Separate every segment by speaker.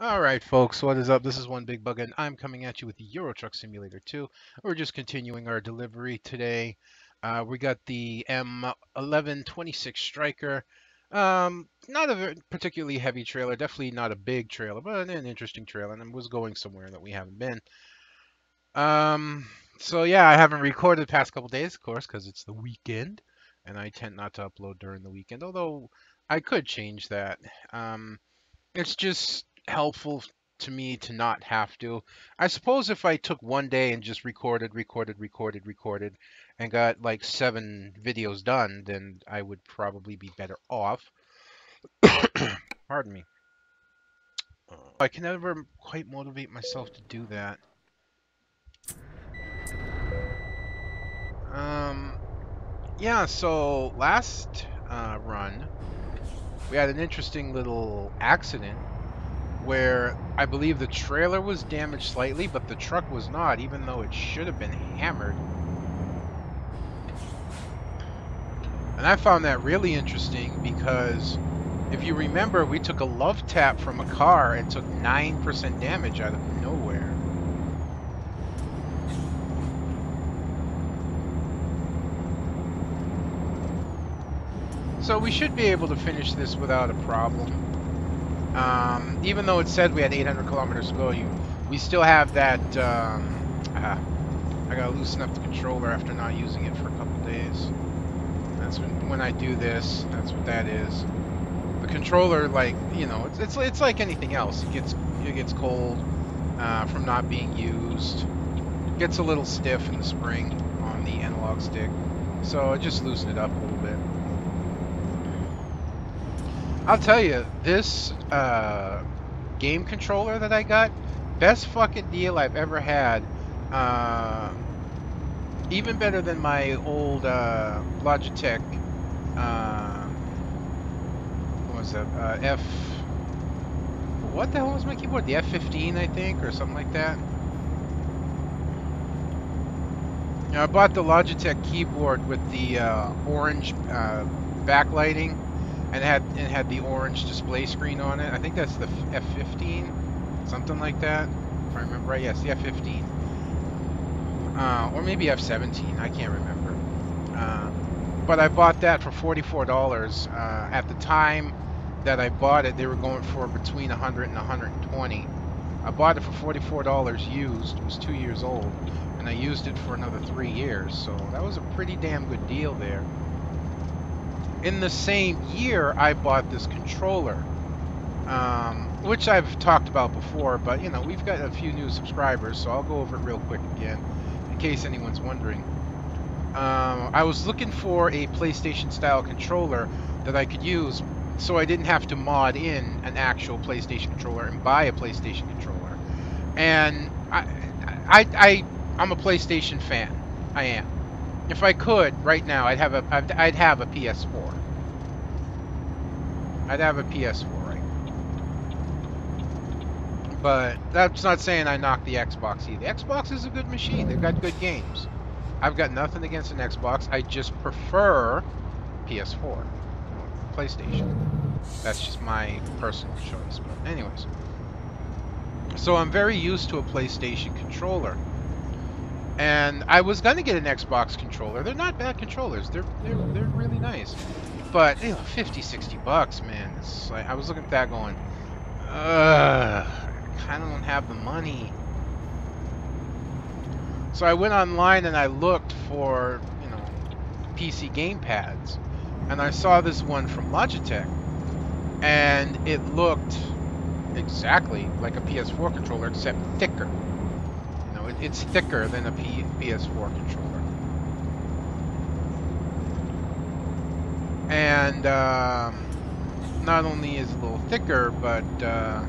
Speaker 1: Alright folks, what is up? This is One Big Bugga and I'm coming at you with the Euro Truck Simulator 2. We're just continuing our delivery today. We got the M1126 Striker. Not a particularly heavy trailer, definitely not a big trailer, but an interesting trailer, and it was going somewhere that we haven't been. Um, so yeah, I haven't recorded the past couple days, of course, because it's the weekend, and I tend not to upload during the weekend, although I could change that. Um, it's just helpful to me to not have to. I suppose if I took one day and just recorded, and got like 7 videos done, then I would probably be better off. Pardon me. I can never quite motivate myself to do that. Um, yeah, so last run, we had an interesting little accident where I believe the trailer was damaged slightly, but the truck was not, even though it should have been hammered. And I found that really interesting because if you remember, we took a love tap from a car and took 9% damage out of nowhere. So we should be able to finish this without a problem. Even though it said we had 800 kilometers to go, we still have that. I gotta loosen up the controller after not using it for a couple days. That's when I do this. That's what that is. The controller, like, you know, it's like anything else. It gets cold from not being used. It gets a little stiff in the spring on the analog stick, so I just loosen it up a little bit. I'll tell you, this game controller that I got, best fucking deal I've ever had. Uh, Even better than my old Logitech. What was that? What the hell was my keyboard? The F15, I think, or something like that. You know, I bought the Logitech keyboard with the orange backlighting, and it had the orange display screen on it. I think that's the F15, something like that. If I remember right, yes, the F15. Or maybe F17, I can't remember. But I bought that for $44. At the time that I bought it, they were going for between 100 and 120. I bought it for $44 used. It was 2 years old, and I used it for another 3 years. So that was a pretty damn good deal there. In the same year, I bought this controller, which I've talked about before, but you know, we've got a few new subscribers, so I'll go over it real quick again, in case anyone's wondering. I was looking for a PlayStation style controller that I could use so I didn't have to mod in an actual PlayStation controller and buy a PlayStation controller. And I'm a PlayStation fan. I am. If I could right now, I'd have a PS4. I'd have a PS4, right? But that's not saying I knock the Xbox either. The Xbox is a good machine. They've got good games. I've got nothing against an Xbox. I just prefer PS4, PlayStation. That's just my personal choice. But anyways, so I'm very used to a PlayStation controller, and I was gonna get an Xbox controller. They're not bad controllers. They're really nice. But you know, 50, 60 bucks, man. It's like I was looking at that going, I kind of don't have the money. So I went online and I looked for, you know, PC game pads, and I saw this one from Logitech, and it looked exactly like a PS4 controller except thicker. You know, it's thicker than a PS4 controller, and not only is it a little thicker, but I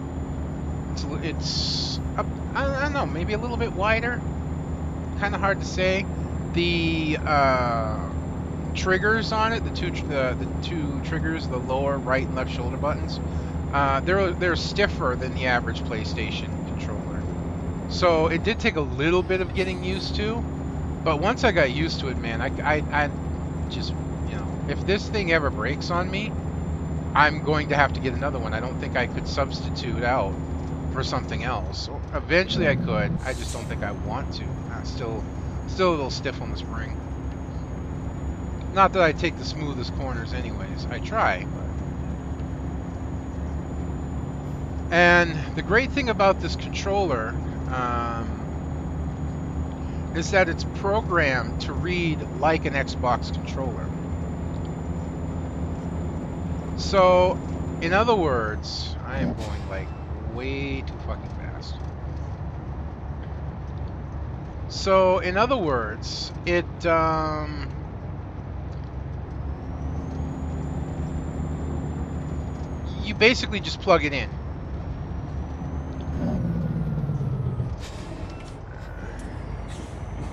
Speaker 1: don't know, maybe a little bit wider. Kind of hard to say. The triggers on it, the two triggers, the lower right and left shoulder buttons, they're stiffer than the average PlayStation controller. So it did take a little bit of getting used to, but once I got used to it, man, I just, you know, if this thing ever breaks on me, I'm going to have to get another one. I don't think I could substitute out for something else. Eventually I could. I just don't think I want to. Still a little stiff on the spring. Not that I take the smoothest corners anyways. I try, but... And the great thing about this controller is that it's programmed to read like an Xbox controller. So, in other words, I am going like way too fucking fast. So, in other words, it you basically just plug it in.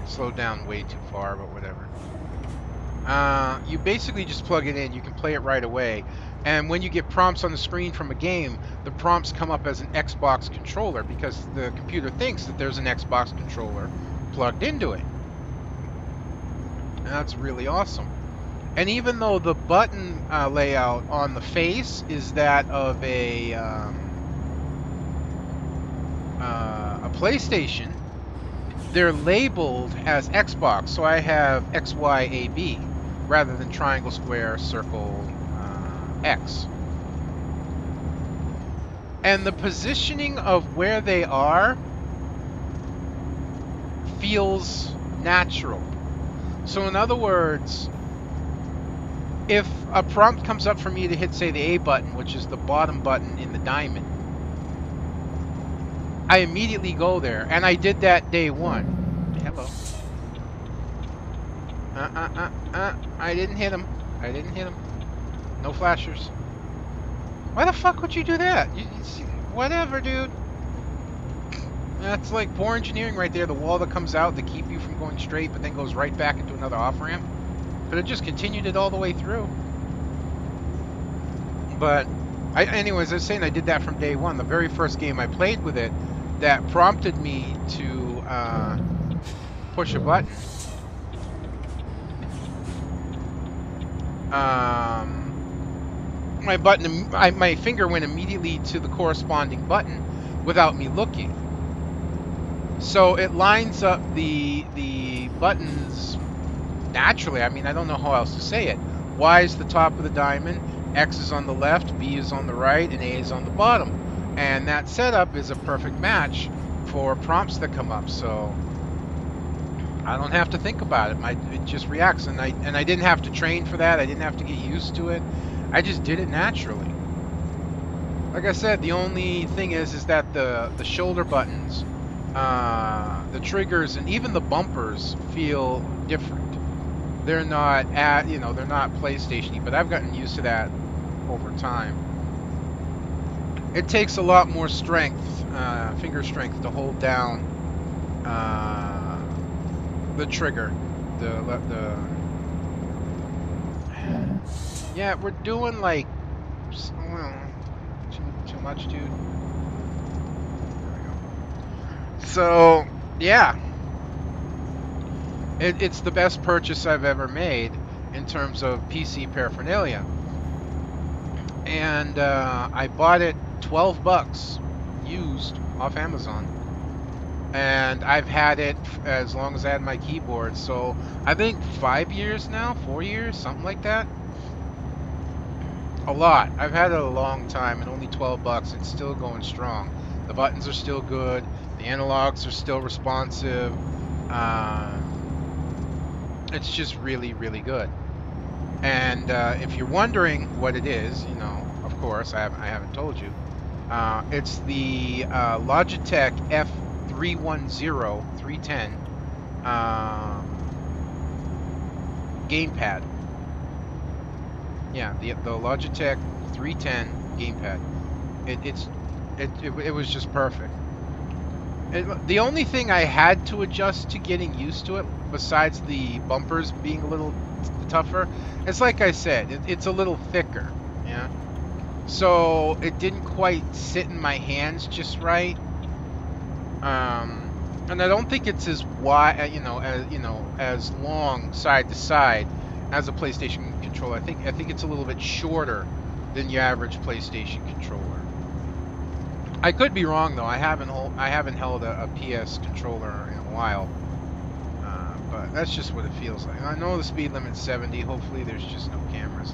Speaker 1: Slowed down way too far, but whatever. You basically just plug it in. You can play it right away. And when you get prompts on the screen from a game, the prompts come up as an Xbox controller because the computer thinks that there's an Xbox controller plugged into it. And that's really awesome. And even though the button layout on the face is that of a PlayStation, they're labeled as Xbox. So I have X, Y, A, B rather than triangle, square, circle, X. And the positioning of where they are feels natural. So in other words, if a prompt comes up for me to hit, say, the A button, which is the bottom button in the diamond, I immediately go there. And I did that day one. Hello. I didn't hit him. I didn't hit him. No flashers. Why the fuck would you do that? Whatever, dude. That's like poor engineering right there. The wall that comes out to keep you from going straight, but then goes right back into another off-ramp. Could have just continued it all the way through. But, anyways, I was saying I did that from day one. The very first game I played with it, that prompted me to push a button. My finger went immediately to the corresponding button without me looking. So it lines up the buttons naturally. I mean, I don't know how else to say it. Y is the top of the diamond, X is on the left, B is on the right, and A is on the bottom. And that setup is a perfect match for prompts that come up. So I don't have to think about it. It just reacts, and I didn't have to train for that. I didn't have to get used to it. I just did it naturally. Like I said, the only thing is that the shoulder buttons, the triggers, and even the bumpers feel different. They're not they're not PlayStation-y, but I've gotten used to that over time. It takes a lot more strength, finger strength, to hold down the trigger. Yeah, we're doing like too much, dude. There we go. So yeah, it's the best purchase I've ever made in terms of PC paraphernalia, and I bought it $12 used off Amazon, and I've had it as long as I had my keyboard. So I think 5 years now, 4 years, something like that. A lot. I've had it a long time, and only $12. It's still going strong. The buttons are still good. The analogs are still responsive. It's just really, really good. And if you're wondering what it is, of course, I haven't told you. It's the Logitech F310 gamepad. Yeah, the Logitech 310 gamepad. It was just perfect. The only thing I had to adjust to getting used to it, besides the bumpers being a little tougher, it's like I said, it's a little thicker. Yeah. So it didn't quite sit in my hands just right. And I don't think it's as wide, as long side to side as a PlayStation controller. I think it's a little bit shorter than your average PlayStation controller. I could be wrong though. I haven't held a PS controller in a while. But that's just what it feels like. I know the speed limit's 70. Hopefully there's just no cameras.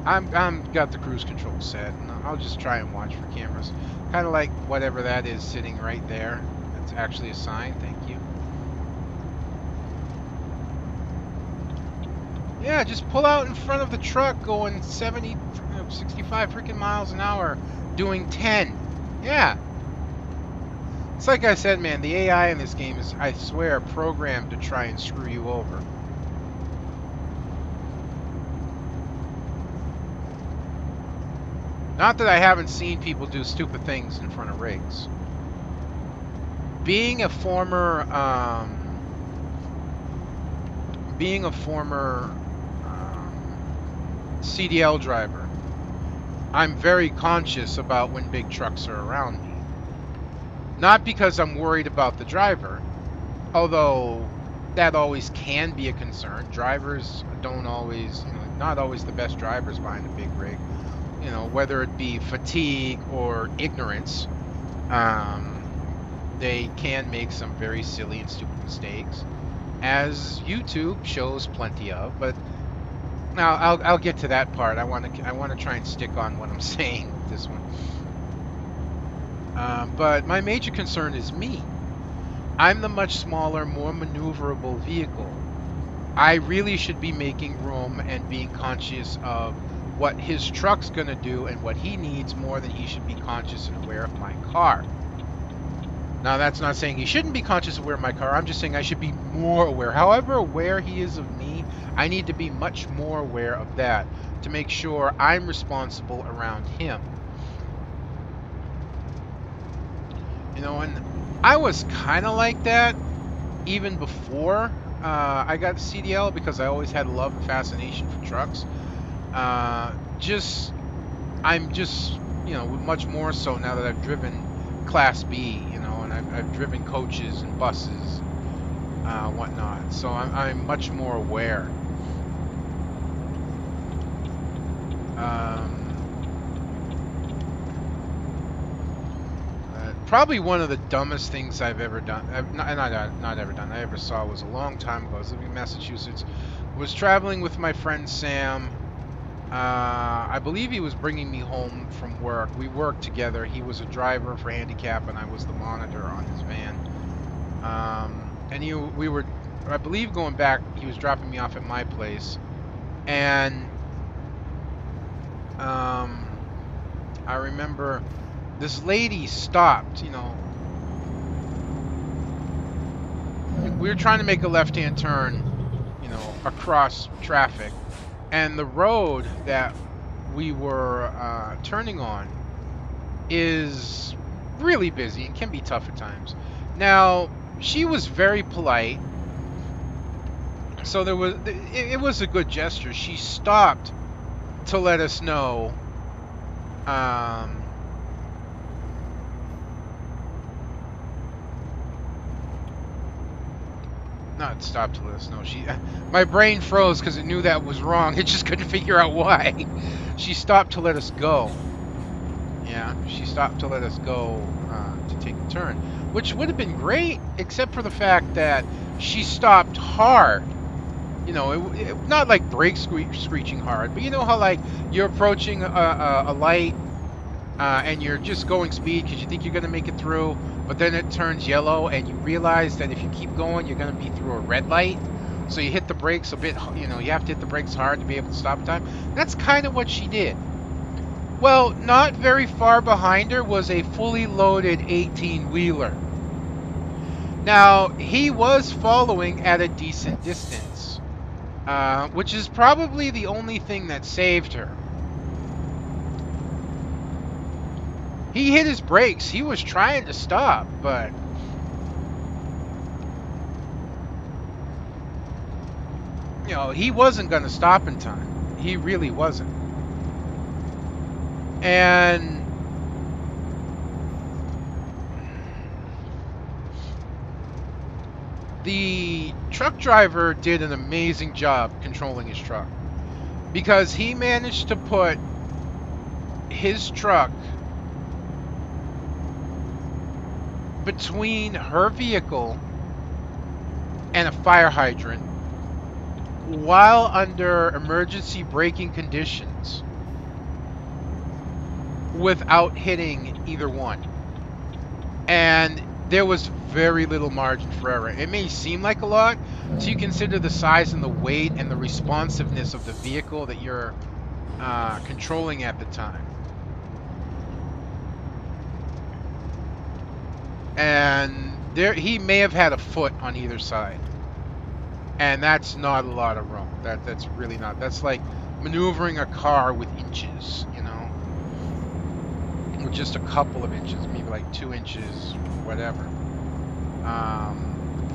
Speaker 1: I'm got the cruise control set, and I'll just try and watch for cameras. Kind of like whatever that is sitting right there. That's actually a sign. Thank you. Yeah, just pull out in front of the truck going 70, 65 freaking miles an hour, doing 10. Yeah. It's like I said, man, the AI in this game is, I swear, programmed to try and screw you over. Not that I haven't seen people do stupid things in front of rigs. Being a former, CDL driver, I'm very conscious about when big trucks are around me. Not because I'm worried about the driver, although that always can be a concern. Drivers don't always, not always the best drivers behind a big rig. Whether it be fatigue or ignorance, they can make some very silly and stupid mistakes, as YouTube shows plenty of. But now I'll get to that part. I want to try and stick on what I'm saying with this one. But my major concern is me. I'm the much smaller, more maneuverable vehicle. I really should be making room and being conscious of what his truck's going to do and what he needs more than he should be conscious and aware of my car. Now, that's not saying he shouldn't be conscious and aware of my car. I'm just saying I should be more aware. However aware he is of me, I need to be much more aware of that to make sure I'm responsible around him. And I was kind of like that even before I got the CDL, because I always had love and fascination for trucks. I'm just, much more so now that I've driven Class B, and I've driven coaches and buses, whatnot. So I'm much more aware. Probably one of the dumbest things I've ever done, not ever done, I ever saw, was a long time ago. I was living in Massachusetts, was traveling with my friend Sam. I believe he was bringing me home from work. We worked together. He was a driver for handicap, and I was the monitor on his van. And we were, I believe, going back. He was dropping me off at my place, and I remember this lady stopped. We were trying to make a left-hand turn, across traffic. And the road that we were turning on is really busy and can be tough at times. Now, she was very polite, so it was a good gesture. She stopped to let us know not stop to let us know. My brain froze because it knew that was wrong. It just couldn't figure out why. She stopped to let us go. Yeah, she stopped to let us go to take the turn, which would have been great, except for the fact that she stopped hard. Not like brake screeching hard, but you know how like you're approaching a light and you're just going speed because you think you're going to make it through, but then it turns yellow and you realize that if you keep going, you're going to be through a red light. So you hit the brakes a bit, you have to hit the brakes hard to be able to stop in time. That's kind of what she did. Well, not very far behind her was a fully loaded 18-wheeler. Now, he was following at a decent distance, which is probably the only thing that saved her. He hit his brakes. He was trying to stop, but he wasn't going to stop in time. He really wasn't. And the truck driver did an amazing job controlling his truck, because he managed to put his truck between her vehicle and a fire hydrant while under emergency braking conditions without hitting either one. And there was very little margin for error. It may seem like a lot, so you consider the size and the weight and the responsiveness of the vehicle that you're controlling at the time. And he may have had a foot on either side. And that's not a lot of room. That's really not. That's like maneuvering a car with inches, you know? With just a couple of inches, maybe like 2 inches, whatever.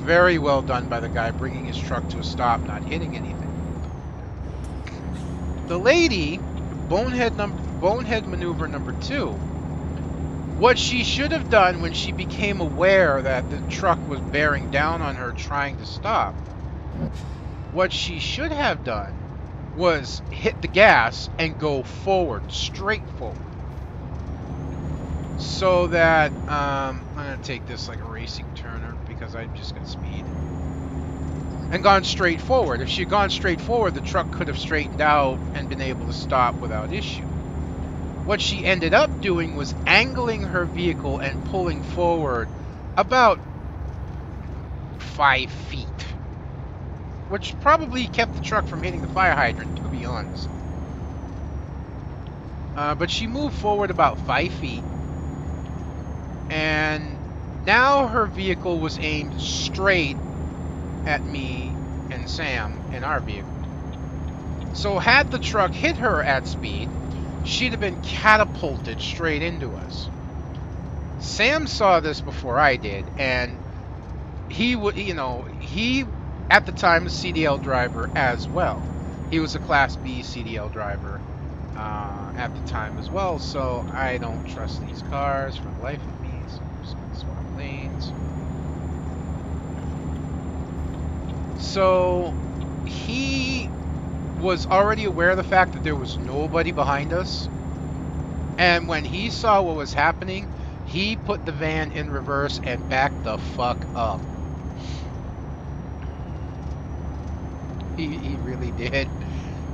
Speaker 1: Very well done by the guy bringing his truck to a stop, not hitting anything. The lady, bonehead maneuver number 2, what she should have done when she became aware that the truck was bearing down on her trying to stop, what she should have done was hit the gas and go forward, straight forward. So that, I'm going to take this like a racing turner because I just got speed. And gone straight forward. If she had gone straight forward, the truck could have straightened out and been able to stop without issue. What she ended up doing was angling her vehicle and pulling forward about 5 feet. Which probably kept the truck from hitting the fire hydrant, to be honest. But she moved forward about 5 feet. And now her vehicle was aimed straight at me and Sam in our vehicle. So had the truck hit her at speed, she'd have been catapulted straight into us. Sam saw this before I did, and he would, you know, he at the time was a CDL driver as well. He was a Class B CDL driver at the time as well, so I don't trust these cars for the life of me, so I'm just gonna swap lanes. So he was already aware of the fact that there was nobody behind us, and when he saw what was happening, he put the van in reverse and backed the fuck up. He really did.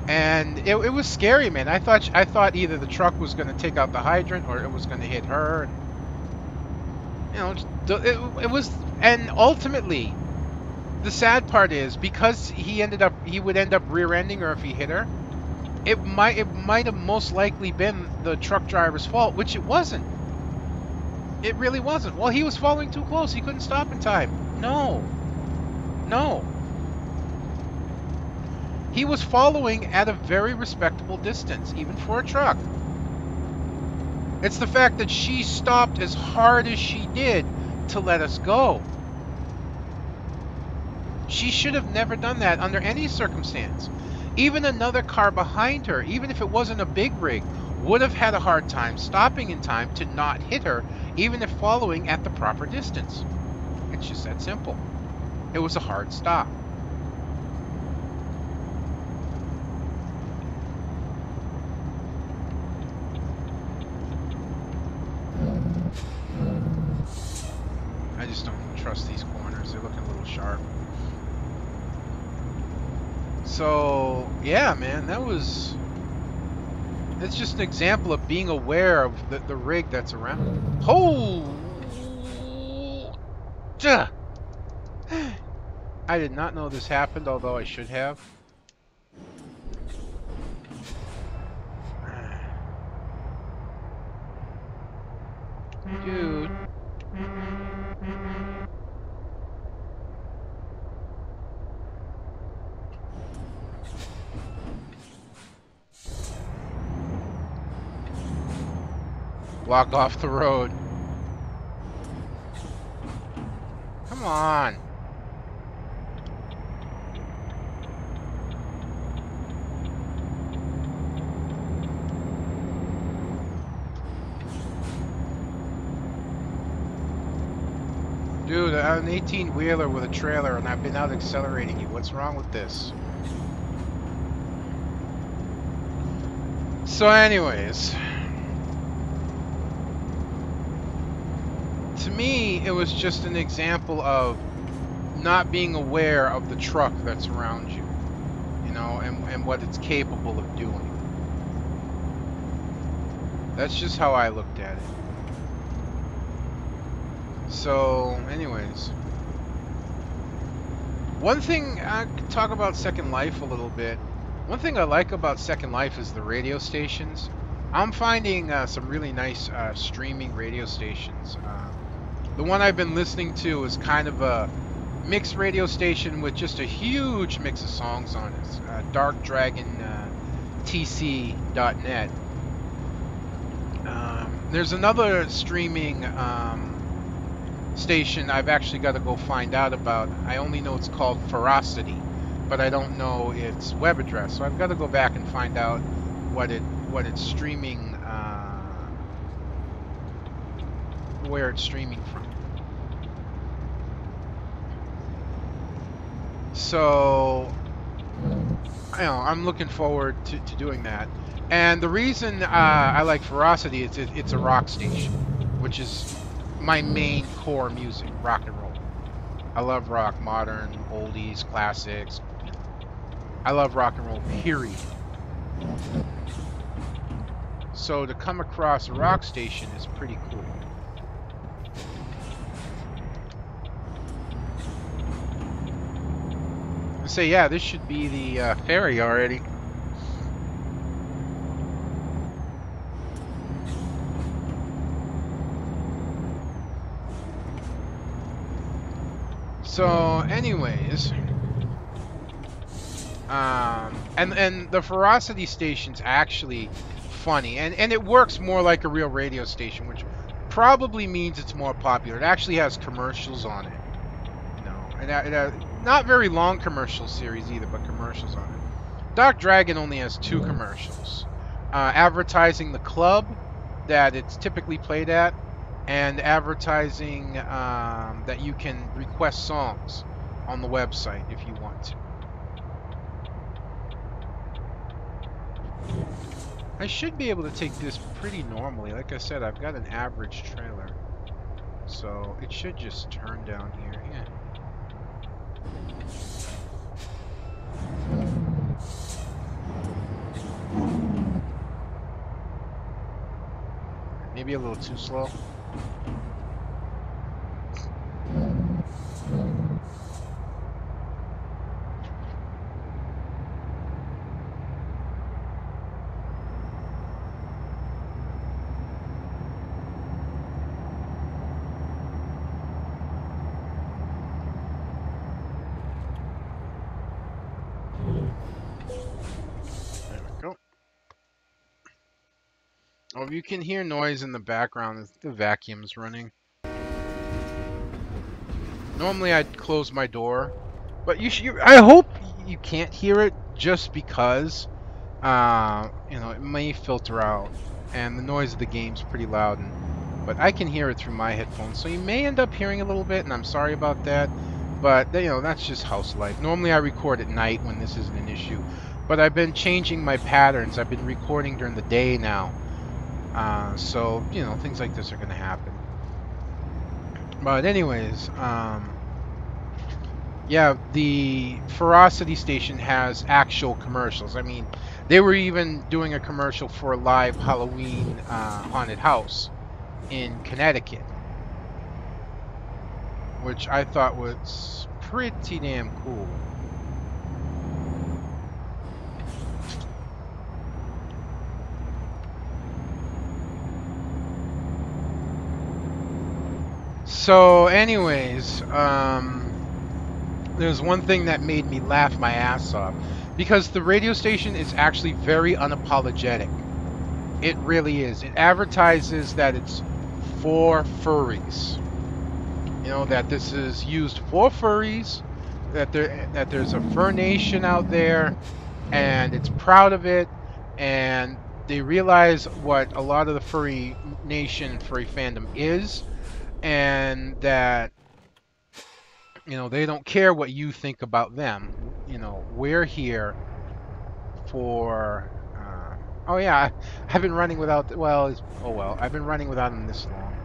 Speaker 1: And it was scary, man. I thought either the truck was going to take out the hydrant or it was going to hit her. And, you know, it was. And ultimately, the sad part is because he would end up rear-ending her if he hit her. It might have most likely been the truck driver's fault, which it wasn't. It really wasn't. Well, he was following too close. He couldn't stop in time. No. He was following at a very respectable distance, even for a truck. It's the fact that she stopped as hard as she did to let us go. She should have never done that under any circumstance. Even another car behind her, even if it wasn't a big rig, would have had a hard time stopping in time to not hit her, even if following at the proper distance. It's just that simple. It was a hard stop. I just don't trust these corners. They're looking a little sharp. So, yeah, man, it's just an example of being aware of the rig that's around. Oh! Duh. I did not know this happened, although I should have. Dude. Block off the road. Come on. Dude, I'm an 18-wheeler with a trailer and I've been out accelerating you. What's wrong with this? So anyways. to me, it was just an example of not being aware of the truck that's around you, you know, and what it's capable of doing. That's just how I looked at it. So, anyways. One thing, I could talk about Second Life a little bit. One thing I like about Second Life is the radio stations. I'm finding some really nice streaming radio stations. The one I've been listening to is kind of a mixed radio station with just a huge mix of songs on it. It's, Dark Dragon TC.net. There's another streaming station I've actually got to go find out about. I only know it's called Ferocity, but I don't know its web address. So I've got to go back and find out what it's streaming, where it's streaming from. So, you know, I'm looking forward to doing that. And the reason I like Ferocity is it's a rock station, which is my main core music, rock and roll. I love rock, modern, oldies, classics. I love rock and roll, period. So to come across a rock station is pretty cool. I say, yeah, this should be the ferry already. So, anyways, and the Ferocity station's actually funny, and it works more like a real radio station, which probably means it's more popular. It actually has commercials on it, you know, and it has not very long commercial series either, but commercials on it. Dark Dragon only has 2 commercials, advertising the club that it's typically played at, and advertising that you can request songs on the website if you want to. I should be able to take this pretty normally. Like I said, I've got an average trailer, so it should just turn down here. Yeah. Maybe a little too slow. There we go. Oh, if you can hear noise in the background, the vacuum's running. Normally I'd close my door, but I hope you can't hear it just because, you know, it may filter out, and the noise of the game's pretty loud, but I can hear it through my headphones, so you may end up hearing a little bit, and I'm sorry about that, but, you know, that's just house life. Normally I record at night when this isn't an issue, but I've been changing my patterns. I've been recording during the day now, so, you know, things like this are going to happen. But anyways, yeah, the Ferocity station has actual commercials. I mean, they were even doing a commercial for a live Halloween haunted house in Connecticut, which I thought was pretty damn cool. So anyways, there's one thing that made me laugh my ass off, because the radio station is actually very unapologetic. It really is. It advertises that it's for furries. You know, that this is used for furries, that there's a fur nation out there, and it's proud of it, and they realize what a lot of the furry nation, furry fandom is, and that, you know, they don't care what you think about them. You know, we're here for. Oh yeah, I've been running without. Well, oh well, I've been running without them this long.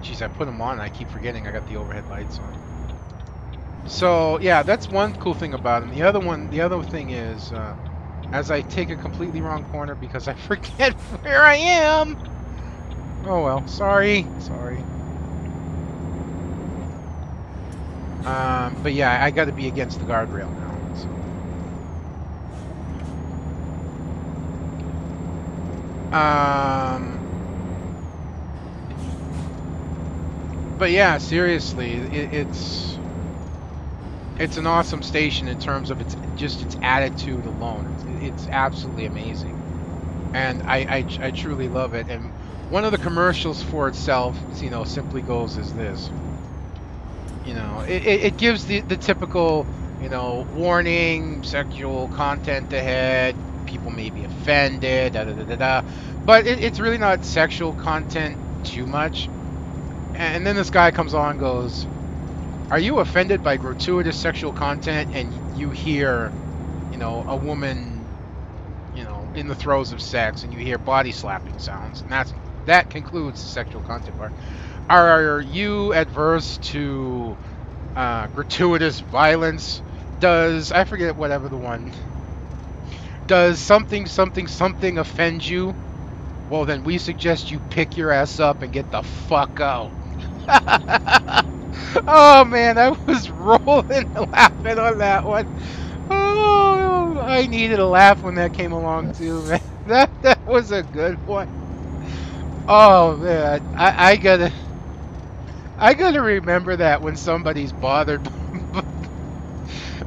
Speaker 1: Jeez, I put them on and I keep forgetting I got the overhead lights on. So yeah, that's one cool thing about them. The other thing is, as I take a completely wrong corner because I forget where I am. Oh well, sorry. But yeah, I got to be against the guardrail now. So. But yeah, seriously, it's an awesome station in terms of its attitude alone. It's absolutely amazing, and I truly love it. And one of the commercials for itself, simply goes as this. It gives the typical, warning, sexual content ahead. People may be offended, da da da da da. But it's really not sexual content too much. And then this guy comes on and goes, "Are you offended by gratuitous sexual content?" And you hear, a woman, in the throes of sex, and you hear body slapping sounds, and that concludes the sexual content part. Are you adverse to gratuitous violence? I forget whatever the one. Does something offend you? Well, then we suggest you pick your ass up and get the fuck out. Oh man, I was rolling laughing on that one. Oh, I needed a laugh when that came along too, man. That was a good one. Oh man, I gotta remember that when somebody's bothered.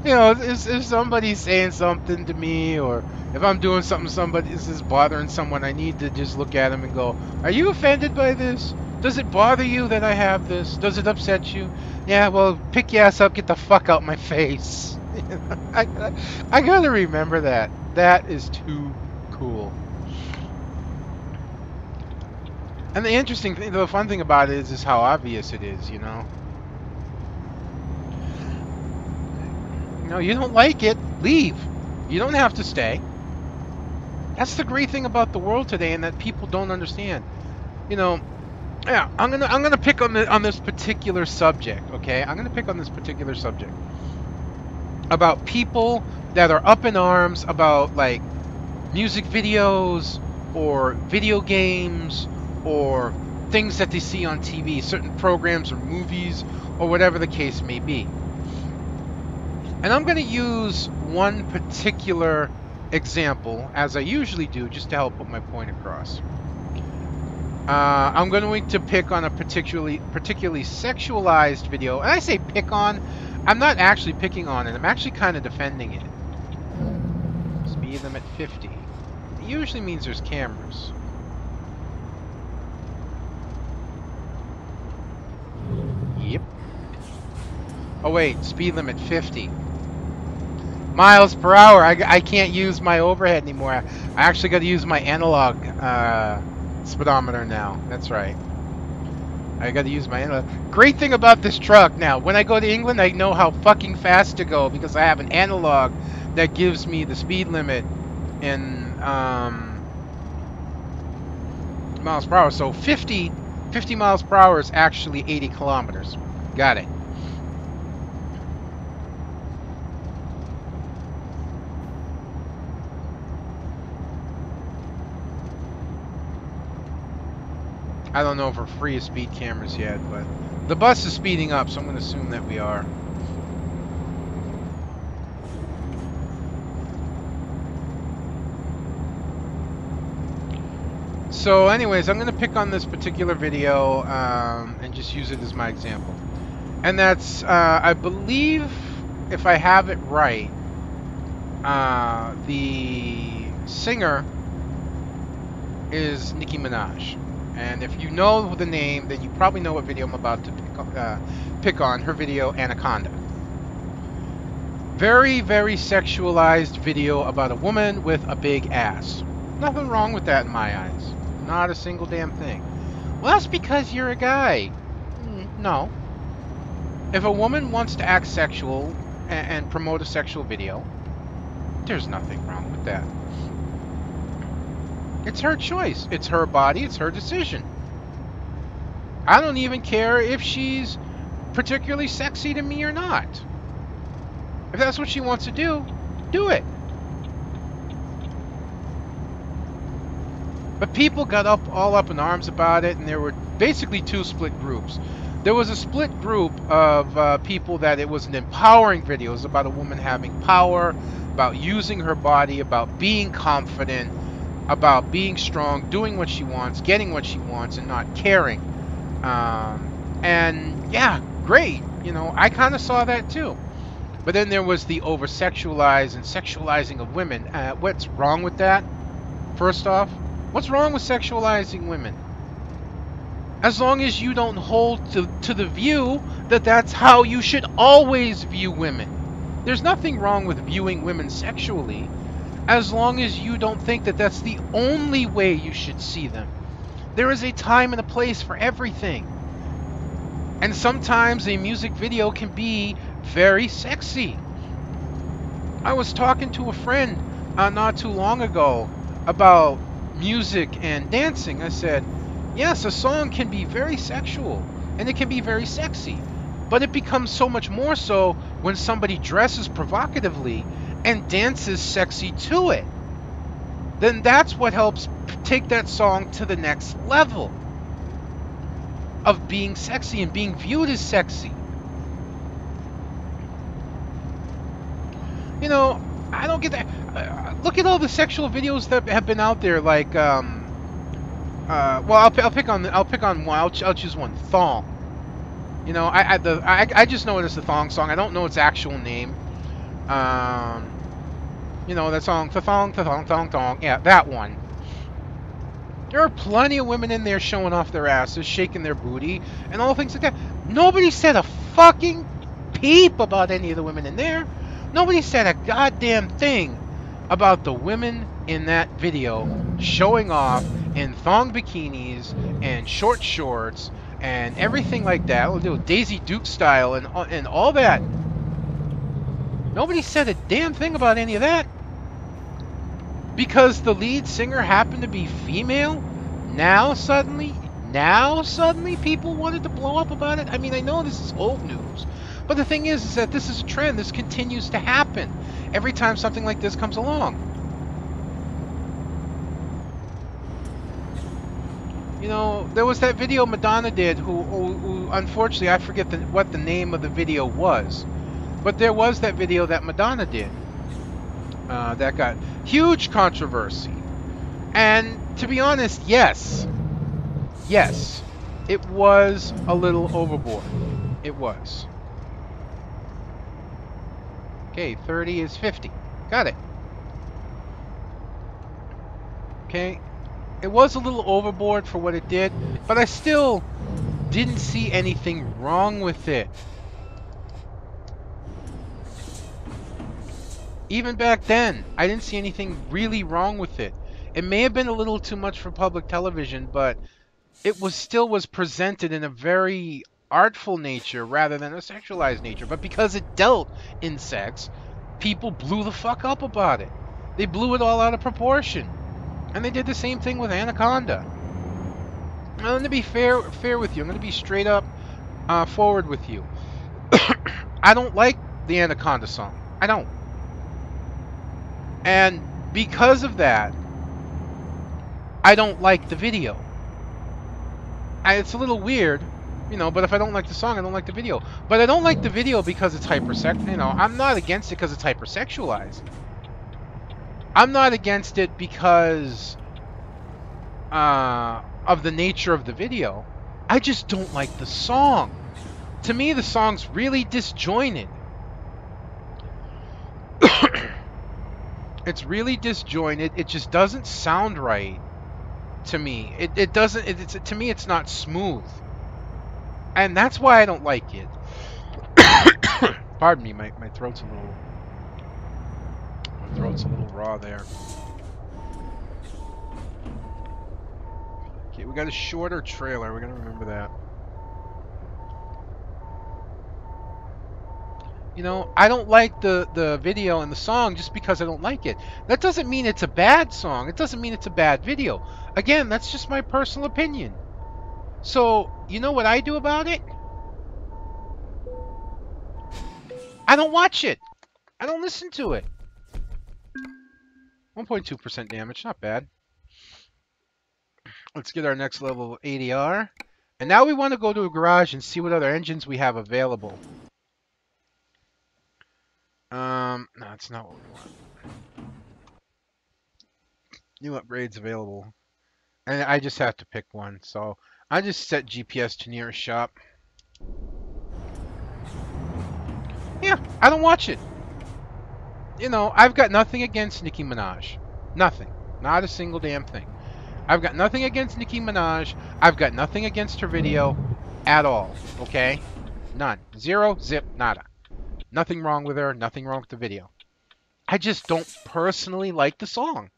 Speaker 1: If somebody's saying something to me, or if I'm doing something somebody is bothering someone, I need to just look at them and go, "Are you offended by this? Does it bother you that I have this? Does it upset you? Yeah, well, pick your ass up, get the fuck out my face." I gotta remember that. That is too cool. And the interesting thing, the fun thing about it is how obvious it is, you don't like it, leave. You don't have to stay. That's the great thing about the world today, and that people don't understand. Yeah, I'm gonna pick on this particular subject, okay? I'm gonna pick on this particular subject about people that are up in arms about like music videos or video games or things that they see on TV, certain programs or movies or whatever the case may be. And I'm going to use one particular example, as I usually do, just to help put my point across. I'm going to pick on a particularly sexualized video. And I say pick on, I'm not actually picking on it. I'm actually kind of defending it. Speed limit 50. It usually means there's cameras. Yep. Oh wait, speed limit 50. Miles per hour. I can't use my overhead anymore. I actually got to use my analog speedometer now. That's right. I got to use my analog. Great thing about this truck now, when I go to England, I know how fucking fast to go because I have an analog that gives me the speed limit in miles per hour. So 50 miles per hour is actually 80 kilometers. Got it. I don't know if we're free of speed cameras yet, but the bus is speeding up, so I'm going to assume that we are. So anyways, I'm going to pick on this particular video and just use it as my example. And that's, I believe, if I have it right, the singer is Nicki Minaj. And if you know the name, then you probably know what video I'm about to pick on, her video Anaconda. Very, very sexualized video about a woman with a big ass. Nothing wrong with that in my eyes. Not a single damn thing. Well, that's because you're a guy. No. If a woman wants to act sexual and promote a sexual video, there's nothing wrong with that. It's her choice. It's her body. It's her decision. I don't even care if she's particularly sexy to me or not. If that's what she wants to do it. But people got all up in arms about it, and there were basically two split groups. There was a split group of people that it was an empowering video. It was about a woman having power, about using her body, about being confident, about being strong, doing what she wants, getting what she wants, and not caring. And yeah, great. You know, I kind of saw that too. But then there was the over-sexualize and sexualizing of women. What's wrong with that? First off, what's wrong with sexualizing women? As long as you don't hold to the view that that's how you should always view women. There's nothing wrong with viewing women sexually, as long as you don't think that that's the only way you should see them. There is a time and a place for everything. And sometimes a music video can be very sexy. I was talking to a friend not too long ago about music and dancing. I said, yes, a song can be very sexual and it can be very sexy, but it becomes so much more so when somebody dresses provocatively and dances sexy to it. Then that's what helps take that song to the next level of being sexy and being viewed as sexy. You know, I don't get that. Look at all the sexual videos that have been out there, like well, I'll pick on one. I'll choose one. Thong. You know, I just know it as the thong song. I don't know its actual name. You know that song, thong, thong, thong, thong. Yeah, that one. There are plenty of women in there showing off their asses, shaking their booty, and all things like that. Nobody said a fucking peep about any of the women in there. Nobody said a goddamn thing about the women in that video showing off in thong bikinis and short shorts and everything like that. We'll do Daisy Duke style and all that. Nobody said a damn thing about any of that. Because the lead singer happened to be female, now suddenly people wanted to blow up about it. I mean, I know this is old news, but the thing is that this is a trend. This continues to happen every time something like this comes along. You know, there was that video Madonna did, who unfortunately I forget what the name of the video was, but there was that video that Madonna did. That got huge controversy. And to be honest, yes, it was a little overboard. It was. Okay, 30 is 50. Got it. Okay, it was a little overboard for what it did, but I still didn't see anything wrong with it. Even back then, I didn't see anything really wrong with it. It may have been a little too much for public television, but it still was presented in a very artful nature rather than a sexualized nature. But because it dealt in sex, people blew the fuck up about it. They blew it all out of proportion. And they did the same thing with Anaconda. I'm going to be fair with you. I'm going to be straight up forward with you. I don't like the Anaconda song. I don't. And because of that, I don't like the video. It's a little weird, you know, but if I don't like the song, I don't like the video. But I don't like the video because it's hypersexual. You know, I'm not against it because it's hypersexualized. I'm not against it because of the nature of the video. I just don't like the song. To me, the song's really disjointed. It's really disjointed. It just doesn't sound right to me. It doesn't. To me, it's not smooth, and that's why I don't like it. Pardon me, my throat's a little raw there. Okay, we got a shorter trailer. We're gonna remember that. You know, I don't like the video and the song just because I don't like it. That doesn't mean it's a bad song. It doesn't mean it's a bad video. Again, that's just my personal opinion. So, you know what I do about it? I don't watch it. I don't listen to it. 1.2% damage, not bad. Let's get our next level of ADR. And now we want to go to a garage and see what other engines we have available. No, that's not what we want. New upgrades available. And I just have to pick one, so I just set GPS to nearest shop. Yeah, I don't watch it. You know, I've got nothing against Nicki Minaj. Nothing. Not a single damn thing. I've got nothing against Nicki Minaj. I've got nothing against her video at all. Okay? None. Zero, zip, nada. Nothing wrong with her. Nothing wrong with the video. I just don't personally like the song.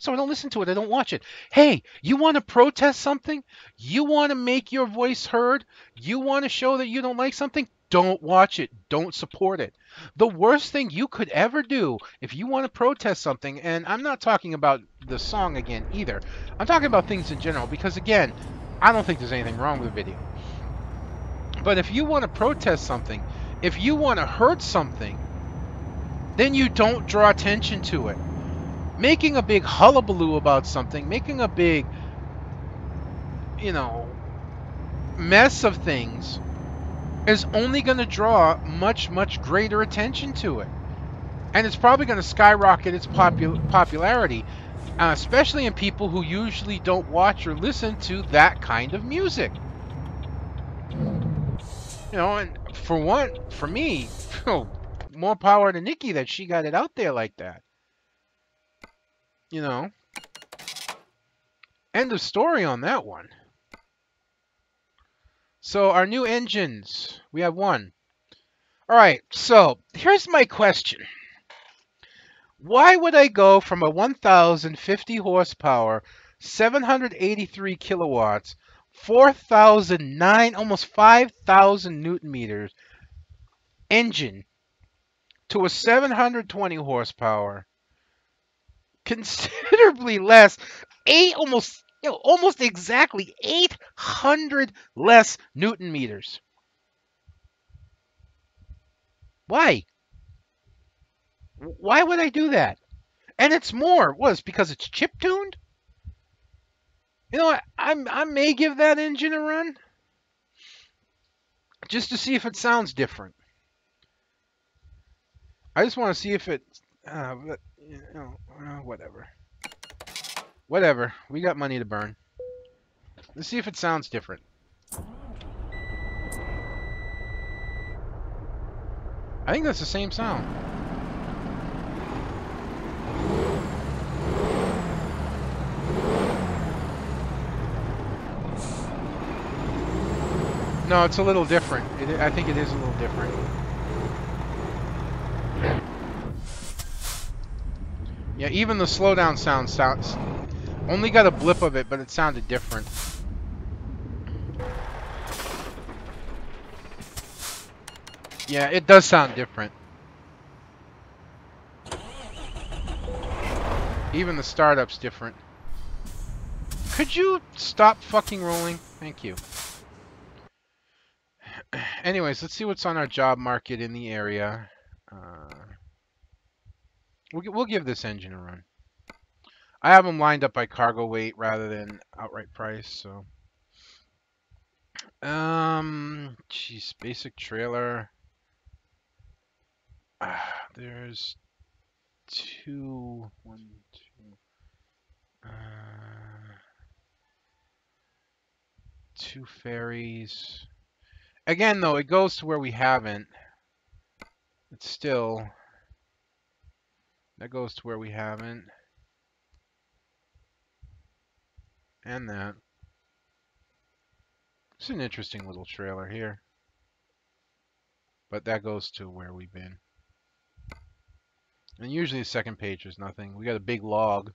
Speaker 1: So I don't listen to it. I don't watch it. Hey, you want to protest something? You want to make your voice heard? You want to show that you don't like something? Don't watch it. Don't support it. The worst thing you could ever do if you want to protest something, and I'm not talking about the song again either. I'm talking about things in general because, again, I don't think there's anything wrong with the video. But if you want to protest something, if you want to hurt something, then you don't draw attention to it. Making a big hullabaloo about something, making a big, you know, mess of things is only going to draw much, much greater attention to it. And it's probably going to skyrocket its popularity, especially in people who usually don't watch or listen to that kind of music. You know, and for me, more power to Nikki that she got it out there like that. You know, end of story on that one. So our new engines, we have one. All right, so here's my question. Why would I go from a 1,050 horsepower, 783 kilowatts, 4,009, almost 5,000 Newton meters engine to a 720 horsepower, considerably less, almost exactly 800 less Newton meters? Why? Why would I do that? And it's more. Was because it's chip tuned? You know what? I may give that engine a run just to see if it sounds different. I just want to see if it. But, you know, whatever. Whatever. We got money to burn. Let's see if it sounds different. I think that's the same sound. No, it's a little different. I think it is a little different. Yeah, even the slowdown sounds only got a blip of it, but it sounded different. Yeah, it does sound different. Even the startup's different. Could you stop fucking rolling? Thank you. Anyways, let's see what's on our job market in the area. We'll give this engine a run. I have them lined up by cargo weight rather than outright price, so. Jeez, basic trailer. There's two ferries. Again, though, it goes to where we haven't. It's still... That goes to where we haven't. And that. It's an interesting little trailer here. But that goes to where we've been. And usually the second page is nothing. We got a big log.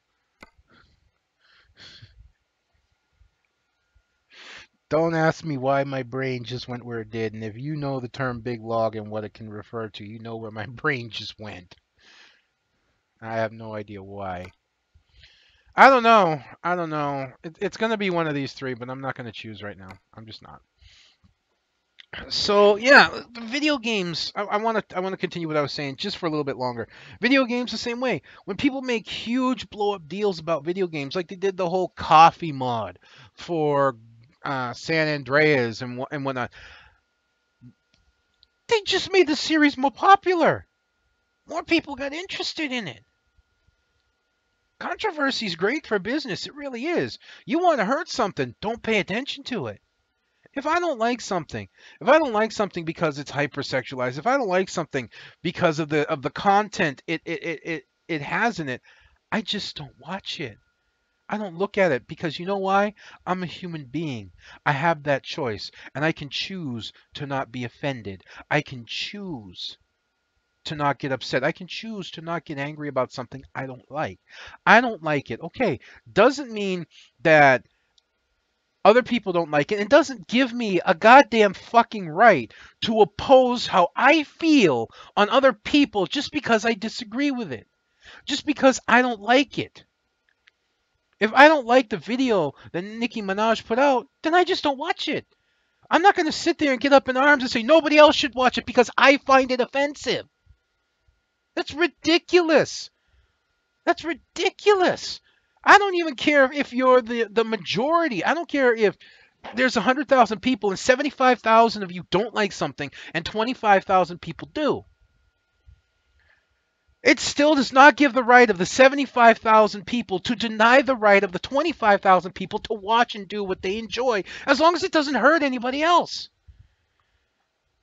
Speaker 1: Don't ask me why my brain just went where it did. And if you know the term big log and what it can refer to, you know where my brain just went. I have no idea why. I don't know. I don't know. It's gonna be one of these three, but I'm not gonna choose right now. I'm just not. So yeah, the video games. I want to continue what I was saying just for a little bit longer. Video games the same way. When people make huge blow up deals about video games, like they did the whole coffee mod for San Andreas and whatnot, they just made the series more popular. More people got interested in it. Controversy is great for business. It really is. You want to hurt something, don't pay attention to it. If I don't like something, if I don't like something because it's hypersexualized, if I don't like something because of the content it has in it, I just don't watch it. I don't look at it because you know why? I'm a human being. I have that choice and I can choose to not be offended. I can choose to not get upset. I can choose to not get angry about something I don't like. I don't like it. Okay, doesn't mean that other people don't like it. It doesn't give me a goddamn fucking right to oppose how I feel on other people just because I disagree with it. Just because I don't like it. If I don't like the video that Nicki Minaj put out, then I just don't watch it. I'm not going to sit there and get up in arms and say nobody else should watch it because I find it offensive. That's ridiculous. That's ridiculous. I don't even care if you're the majority. I don't care if there's 100,000 people and 75,000 of you don't like something and 25,000 people do. It still does not give the right of the 75,000 people to deny the right of the 25,000 people to watch and do what they enjoy, as long as it doesn't hurt anybody else.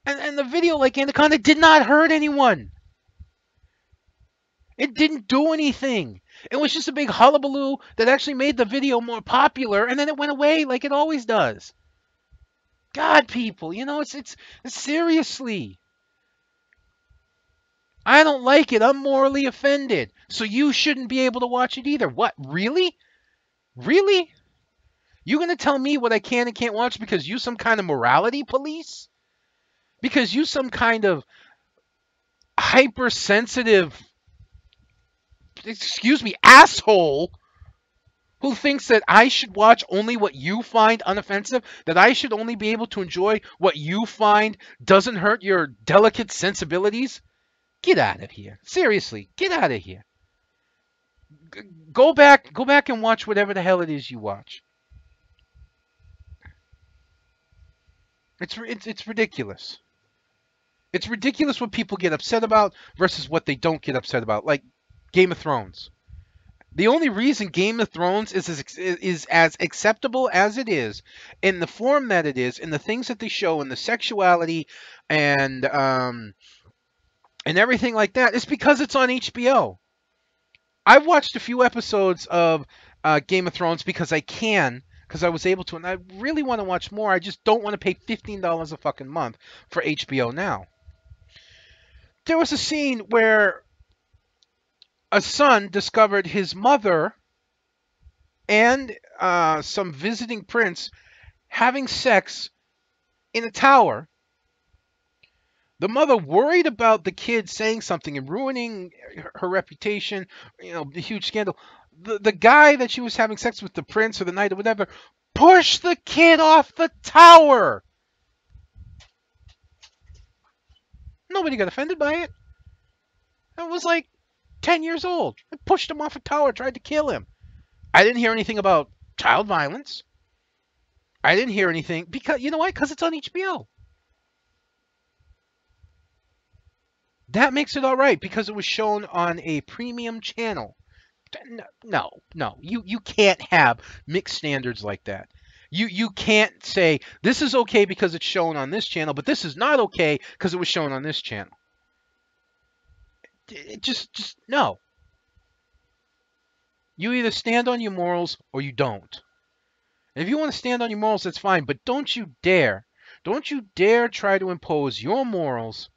Speaker 1: And the video, like Anaconda, did not hurt anyone. It didn't do anything. It was just a big hullabaloo that actually made the video more popular, and then it went away like it always does. God, people, it's seriously. I don't like it. I'm morally offended. So you shouldn't be able to watch it either. What? Really? Really? You gonna tell me what I can and can't watch because you some kind of morality police? Because you some kind of hypersensitive, excuse me, asshole who thinks that I should watch only what you find unoffensive, that I should only be able to enjoy what you find doesn't hurt your delicate sensibilities? Get out of here. Seriously, get out of here. Go back and watch whatever the hell it is you watch. It's ridiculous. It's ridiculous what people get upset about versus what they don't get upset about. Like Game of Thrones. The only reason Game of Thrones is as acceptable as it is, in the form that it is, in the things that they show, in the sexuality, and everything like that, is because it's on HBO. I've watched a few episodes of Game of Thrones because I can, because I was able to, and I really want to watch more. I just don't want to pay $15 a fucking month for HBO now. There was a scene where a son discovered his mother and some visiting prince having sex in a tower. The mother worried about the kid saying something and ruining her reputation, the huge scandal. The guy that she was having sex with, the prince or the knight or whatever, pushed the kid off the tower. Nobody got offended by it. It was like 10 years old. I pushed him off a tower, tried to kill him. I didn't hear anything about child violence. I didn't hear anything because, you know why? Because it's on HBO. That makes it all right because it was shown on a premium channel. No. You can't have mixed standards like that. You can't say this is okay because it's shown on this channel, but this is not okay because it was shown on this channel. Just no. You either stand on your morals or you don't. And if you want to stand on your morals, that's fine, but don't you dare try to impose your morals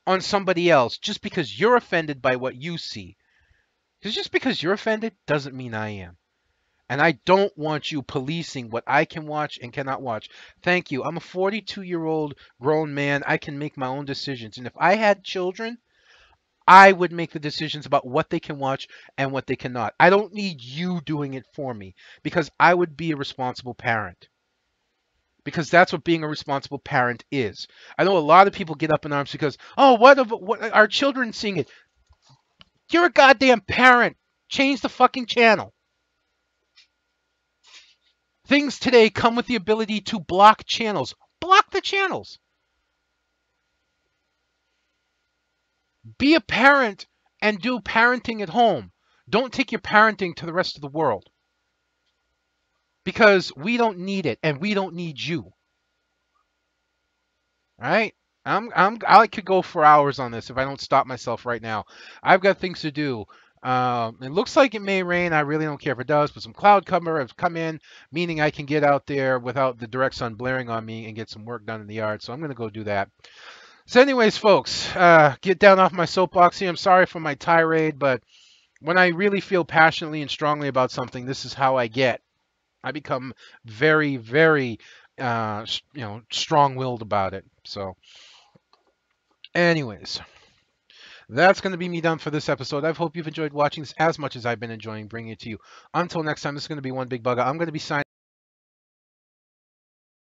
Speaker 1: on somebody else just because you're offended by what you see. Because just because you're offended doesn't mean I am. And I don't want you policing what I can watch and cannot watch. Thank you. I'm a 42-year-old grown man. I can make my own decisions. And if I had children, I would make the decisions about what they can watch and what they cannot. I don't need you doing it for me because I would be a responsible parent. Because that's what being a responsible parent is. I know a lot of people get up in arms because, oh, what our children seeing it? You're a goddamn parent. Change the fucking channel. Things today come with the ability to block channels. Block the channels. Be a parent and do parenting at home. Don't take your parenting to the rest of the world because we don't need it and we don't need you. All right? I could go for hours on this if I don't stop myself right now. I've got things to do. It looks like it may rain. I really don't care if it does, but some cloud cover has come in, meaning I can get out there without the direct sun blaring on me and get some work done in the yard. So I'm going to go do that. So anyways, folks, get down off my soapbox here. I'm sorry for my tirade, but when I really feel passionately and strongly about something, this is how I get. I become very, very, strong-willed about it. So anyways, that's going to be me done for this episode. I hope you've enjoyed watching this as much as I've been enjoying bringing it to you. Until next time, this is going to be One Big Bugga. I'm going to be signing